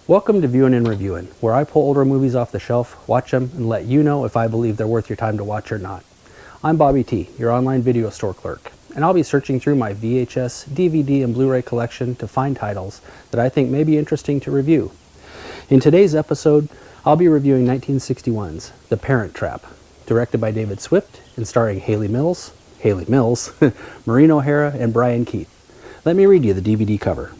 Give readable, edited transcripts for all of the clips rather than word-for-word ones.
Welcome to Viewing and Reviewing, where I pull older movies off the shelf, watch them, and let you know if I believe they're worth your time to watch or not. I'm Bobby T, your online video store clerk, and I'll be searching through my VHS, DVD, and Blu-ray collection to find titles that I think may be interesting to review. In today's episode, I'll be reviewing 1961's The Parent Trap, directed by David Swift and starring Hayley Mills, Marina O'Hara, and Brian Keith. Let me read you the DVD cover.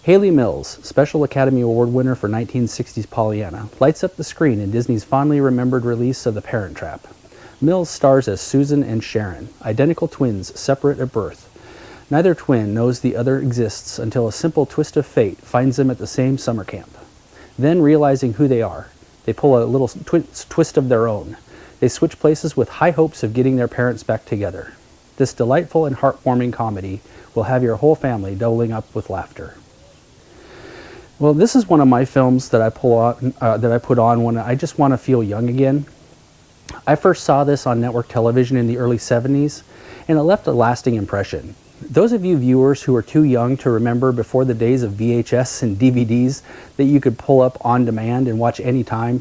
Hayley Mills, Special Academy Award winner for 1960's Pollyanna, lights up the screen in Disney's fondly remembered release of The Parent Trap. Mills stars as Susan and Sharon, identical twins separate at birth. Neither twin knows the other exists until a simple twist of fate finds them at the same summer camp. Then, realizing who they are, they pull a little twist of their own. They switch places with high hopes of getting their parents back together. This delightful and heartwarming comedy will have your whole family doubling up with laughter. Well, this is one of my films that I put on when I just want to feel young again. I first saw this on network television in the early 70s, and it left a lasting impression. Those of you viewers who are too young to remember before the days of VHS and DVDs that you could pull up on demand and watch anytime,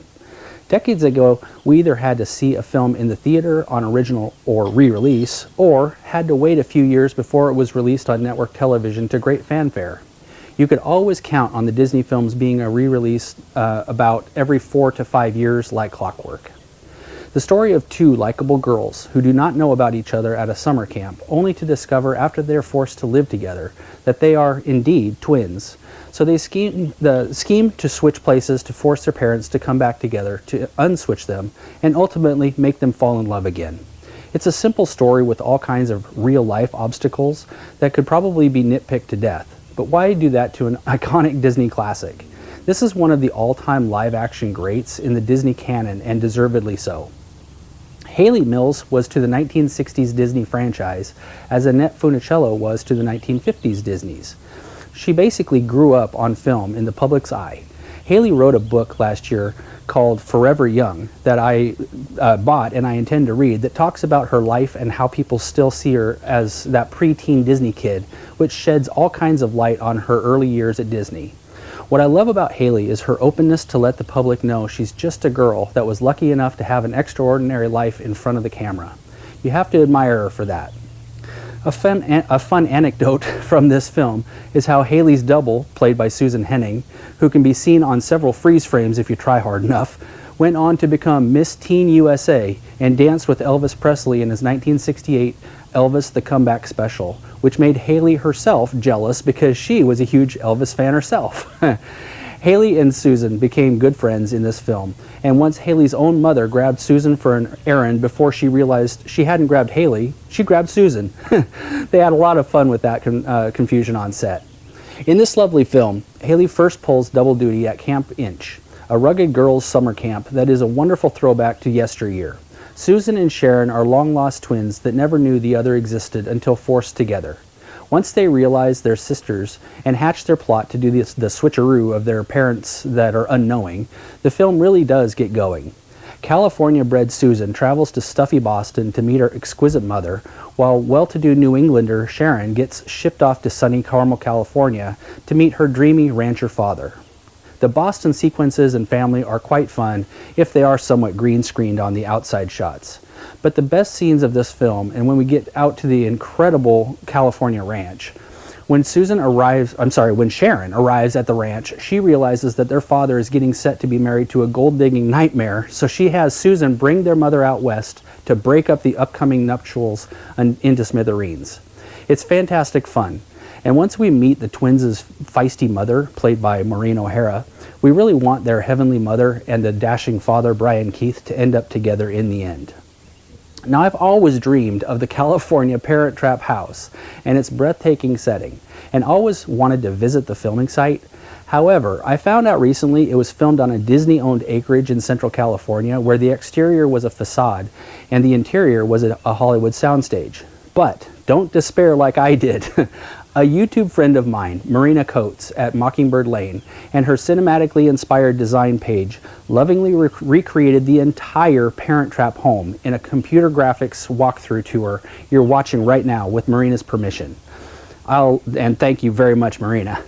decades ago, we either had to see a film in the theater on original or re-release, or had to wait a few years before it was released on network television to great fanfare. You could always count on the Disney films being a re-release about every 4 to 5 years like clockwork. The story of two likable girls who do not know about each other at a summer camp, only to discover after they're forced to live together that they are indeed twins. So they scheme to switch places to force their parents to come back together, to unswitch them, and ultimately make them fall in love again. It's a simple story with all kinds of real-life obstacles that could probably be nitpicked to death. But why do that to an iconic Disney classic? This is one of the all-time live-action greats in the Disney canon, and deservedly so. Hayley Mills was to the 1960s Disney franchise as Annette Funicello was to the 1950s Disney's. She basically grew up on film in the public's eye. Hayley wrote a book last year called Forever Young that I bought and I intend to read, that talks about her life and how people still see her as that preteen Disney kid, which sheds all kinds of light on her early years at Disney. What I love about Hayley is her openness to let the public know she's just a girl that was lucky enough to have an extraordinary life in front of the camera. You have to admire her for that. A fun anecdote from this film is how Hayley's double, played by Susan Henning, who can be seen on several freeze frames if you try hard enough, went on to become Miss Teen USA and danced with Elvis Presley in his 1968 Elvis the Comeback Special, which made Hayley herself jealous because she was a huge Elvis fan herself. Hayley and Susan became good friends in this film, and once Hayley's own mother grabbed Susan for an errand before she realized she hadn't grabbed Hayley, she grabbed Susan. They had a lot of fun with that confusion on set. In this lovely film, Hayley first pulls double duty at Camp Inch, a rugged girls' summer camp that is a wonderful throwback to yesteryear. Susan and Sharon are long-lost twins that never knew the other existed until forced together. Once they realize they're sisters and hatch their plot to do the switcheroo of their parents that are unknowing, the film really does get going. California-bred Susan travels to stuffy Boston to meet her exquisite mother, while well-to-do New Englander Sharon gets shipped off to sunny Carmel, California to meet her dreamy rancher father. The Boston sequences and family are quite fun if they are somewhat green-screened on the outside shots. But the best scenes of this film, and when we get out to the incredible California ranch, when Sharon arrives at the ranch, she realizes that their father is getting set to be married to a gold-digging nightmare, so she has Susan bring their mother out west to break up the upcoming nuptials into smithereens. It's fantastic fun. And once we meet the twins' feisty mother, played by Marina O'Hara, we really want their heavenly mother and the dashing father, Brian Keith, to end up together in the end. Now, I've always dreamed of the California Parent Trap house and its breathtaking setting, and always wanted to visit the filming site. However, I found out recently it was filmed on a Disney-owned acreage in Central California where the exterior was a facade and the interior was a Hollywood soundstage. But don't despair like I did. A YouTube friend of mine, Marina Coates at Mockingbird Lane, and her cinematically inspired design page lovingly recreated the entire Parent Trap home in a computer graphics walkthrough tour you're watching right now with Marina's permission. And thank you very much, Marina.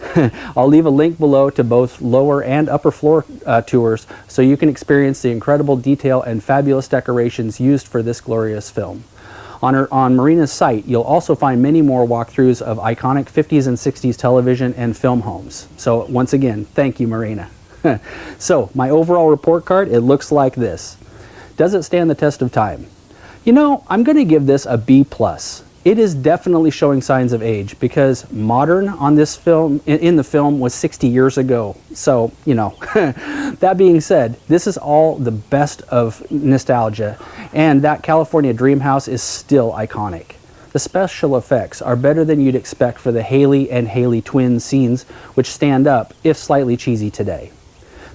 I'll leave a link below to both lower and upper floor tours so you can experience the incredible detail and fabulous decorations used for this glorious film. On Marina's site, you'll also find many more walkthroughs of iconic 50s and 60s television and film homes. So once again, thank you, Marina. So my overall report card, it looks like this. Does it stand the test of time? You know, I'm going to give this a B+. It is definitely showing signs of age because modern on this film, in the film, was 60 years ago. So, you know, that being said, this is all the best of nostalgia, and that California dream house is still iconic. The special effects are better than you'd expect for the Hayley and Hayley twin scenes, which stand up, if slightly cheesy today.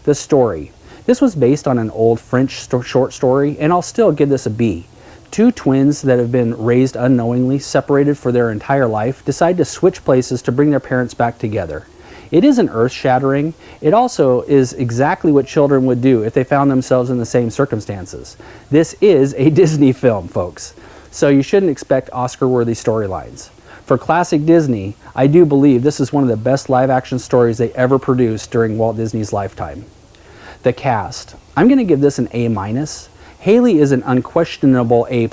The story. This was based on an old French short story, and I'll still give this a B. Two twins that have been raised unknowingly, separated for their entire life, decide to switch places to bring their parents back together. It isn't earth-shattering. It also is exactly what children would do if they found themselves in the same circumstances. This is a Disney film, folks, so you shouldn't expect Oscar-worthy storylines. For classic Disney, I do believe this is one of the best live-action stories they ever produced during Walt Disney's lifetime. The cast. I'm going to give this an A-. Hayley is an unquestionable A+.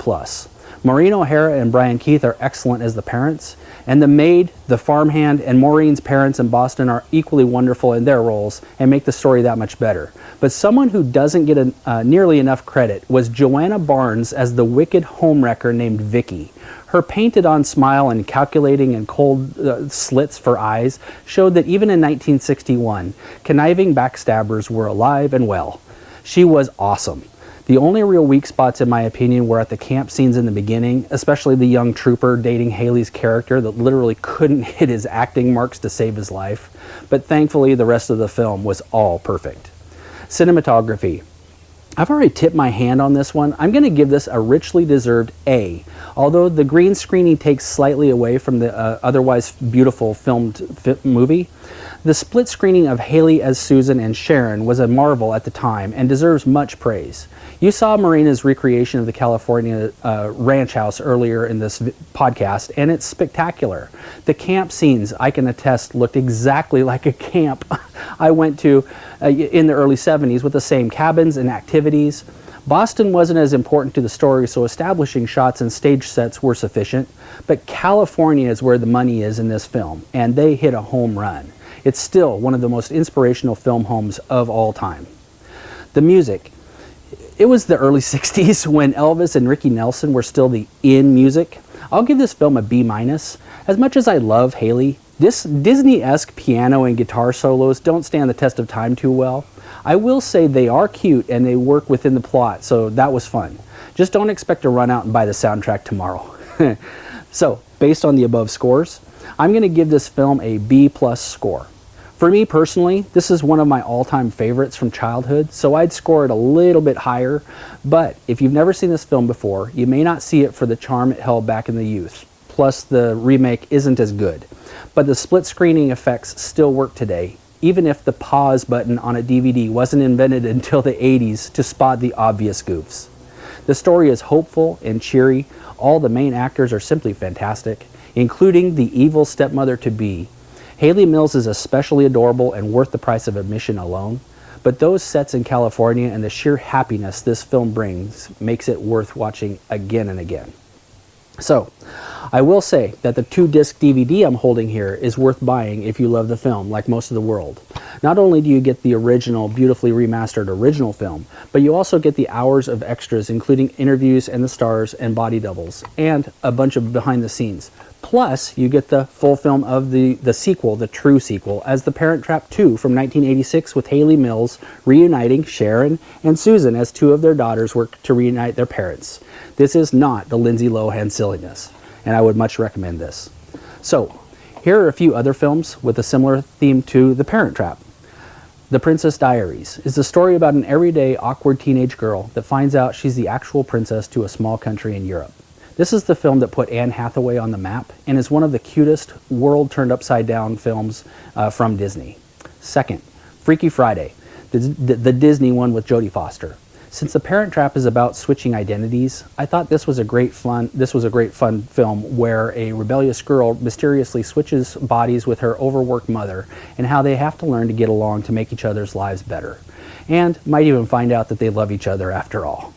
Maureen O'Hara and Brian Keith are excellent as the parents, and the maid, the farmhand, and Maureen's parents in Boston are equally wonderful in their roles and make the story that much better. But someone who doesn't get nearly enough credit was Joanna Barnes as the wicked homewrecker named Vicky. Her painted-on smile and calculating and cold slits for eyes showed that even in 1961, conniving backstabbers were alive and well. She was awesome. The only real weak spots, in my opinion, were at the camp scenes in the beginning, especially the young trooper dating Hayley's character that literally couldn't hit his acting marks to save his life. But thankfully, the rest of the film was all perfect. Cinematography. I've already tipped my hand on this one. I'm going to give this a richly deserved A. Although the green screening takes slightly away from the otherwise beautiful filmed movie, the split screening of Hayley as Susan and Sharon was a marvel at the time and deserves much praise. You saw Marina's recreation of the California ranch house earlier in this podcast, and it's spectacular. The camp scenes, I can attest, looked exactly like a camp I went to in the early 70s with the same cabins and activities. Boston wasn't as important to the story, so establishing shots and stage sets were sufficient, but California is where the money is in this film, and they hit a home run. It's still one of the most inspirational film homes of all time. The music. It was the early 60s when Elvis and Ricky Nelson were still the in music. I'll give this film a B-. As much as I love Hayley, this Disney-esque piano and guitar solos don't stand the test of time too well. I will say they are cute and they work within the plot, so that was fun. Just don't expect to run out and buy the soundtrack tomorrow. So, based on the above scores, I'm going to give this film a B+ score. For me personally, this is one of my all-time favorites from childhood, so I'd score it a little bit higher, but if you've never seen this film before, you may not see it for the charm it held back in the youth. Plus, the remake isn't as good. But the split screening effects still work today, even if the pause button on a DVD wasn't invented until the 80s to spot the obvious goofs. The story is hopeful and cheery. All the main actors are simply fantastic, including the evil stepmother-to-be. Hayley Mills is especially adorable and worth the price of admission alone, but those sets in California and the sheer happiness this film brings makes it worth watching again and again. So, I will say that the 2-disc DVD I'm holding here is worth buying if you love the film, like most of the world. Not only do you get the original, beautifully remastered original film, but you also get the hours of extras, including interviews and the stars and body doubles, and a bunch of behind the scenes. Plus, you get the full film of the sequel, the true sequel, as The Parent Trap 2 from 1986 with Hayley Mills reuniting Sharon and Susan as two of their daughters work to reunite their parents. This is not the Lindsay Lohan silliness, and I would much recommend this. So, here are a few other films with a similar theme to The Parent Trap. The Princess Diaries is the story about an everyday, awkward teenage girl that finds out she's the actual princess to a small country in Europe. This is the film that put Anne Hathaway on the map and is one of the cutest world turned upside down films from Disney. Second, Freaky Friday, the Disney one with Jodie Foster. Since The Parent Trap is about switching identities, I thought this was a great fun film where a rebellious girl mysteriously switches bodies with her overworked mother, and how they have to learn to get along to make each other's lives better, and might even find out that they love each other after all.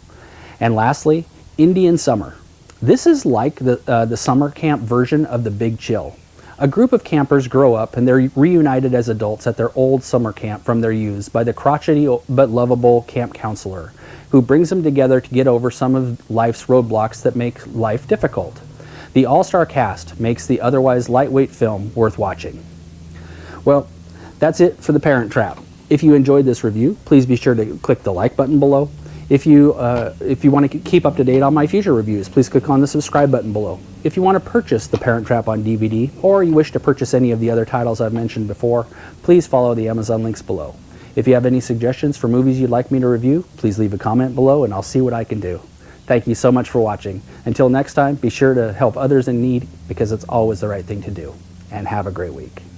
And lastly, Indian Summer. This is like the summer camp version of The Big Chill. A group of campers grow up and they're reunited as adults at their old summer camp from their youth by the crotchety but lovable camp counselor, who brings them together to get over some of life's roadblocks that make life difficult. The all-star cast makes the otherwise lightweight film worth watching. Well, that's it for The Parent Trap. If you enjoyed this review, please be sure to click the like button below. If you want to keep up to date on my future reviews, please click on the subscribe button below. If you want to purchase The Parent Trap on DVD, or you wish to purchase any of the other titles I've mentioned before, please follow the Amazon links below. If you have any suggestions for movies you'd like me to review, please leave a comment below and I'll see what I can do. Thank you so much for watching. Until next time, be sure to help others in need, because it's always the right thing to do. And have a great week.